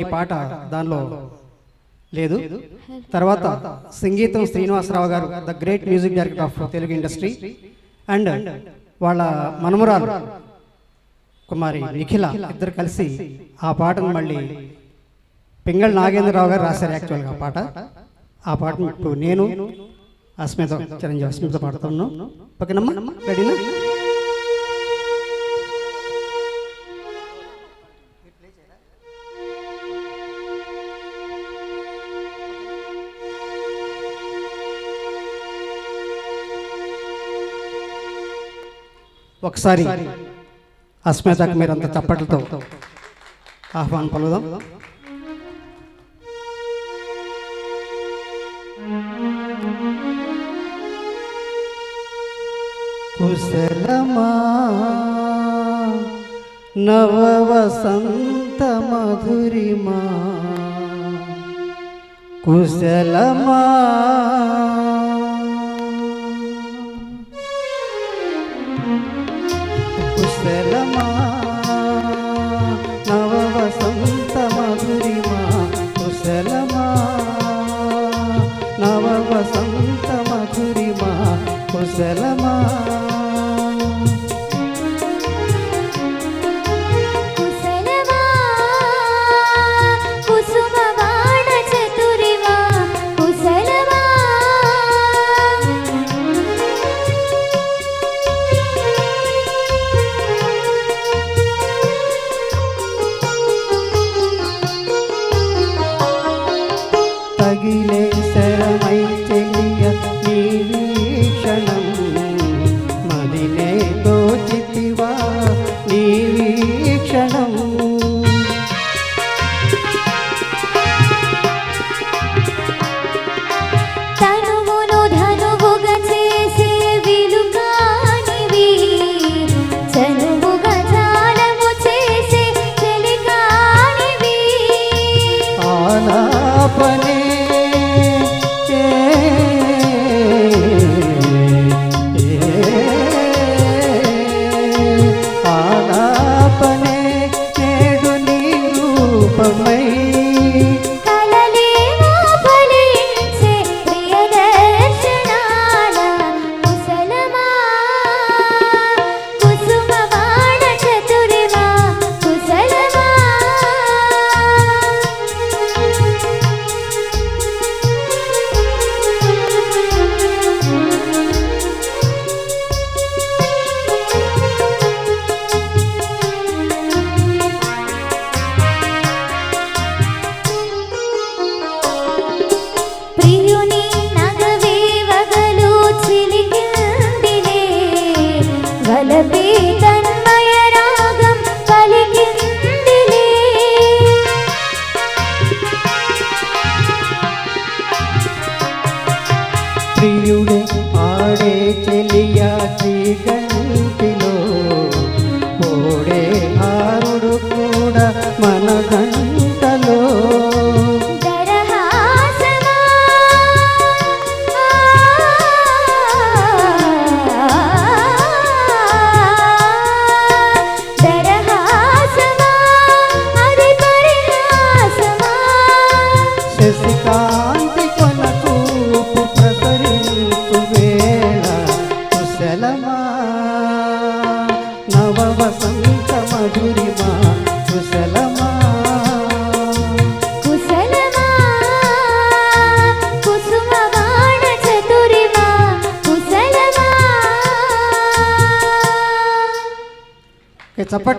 ఈ పాట దానిలో లేదు. తర్వాత సంగీతం శ్రీనివాసరావు గారు, the great music director of Telugu industry, and వాళ్ళ మనమురాలు కుమారి నిఖిల ఇద్దరు కలిసి ఆ పాటను మళ్ళీ పింగళ నాగేంద్రరావు గారు రాశారు. యాక్చువల్గా ఆ పాటను ఇప్పుడు నేను అస్మిత చిరంజీవి అస్మిత పాడుతున్నాను. ఓకేనమ్మా, రెడీనా? ఒకసారి అస్మితకు మీరంతా చప్పట్లతో ఆహ్వానం పలుకుదాం. కుశలమా నవ వసంత మధురిమా, కుశలమా కుశలమా నవ వసంత మధురిమా, కుశలమా నవ వసంత మధురిమా, కుశలమా తగిలే శరమై చెలియ నీ వీక్షణం, మదినే దోచితివా నీ వీక్షణం. తనువును ధనువుగా చేసే విలుకానివి, చనువుగా జాలము చేసే చెలికానివి. ఆలాపనే ఆలాపనే నేడు నీ రూపమై కలలేమో ఫలించే ప్రియదర్శనాల, కుశలమా కుసుమవాణ చతురిమా, కుశలమా ప్రియుని నగవేవగలు చిలికిందిలే, వలపే తన్మయ రాగం పలికిందిలే. ప్రియుడే ఆడే చెలియ చీకంటిలో, ఓడే ఆరుడు కూడా మన గంటలో. దరహాసమా దరహాసమా అది పరిహాసమా, శశికాంతి కొనకూపు ప్రసరించు వేళ, కుశలమా నవ వసంత మధురిమా, కుశలమా కుశలమా కుసుమవాణ చతురిమా, కుశలమా. చప్పట్లు.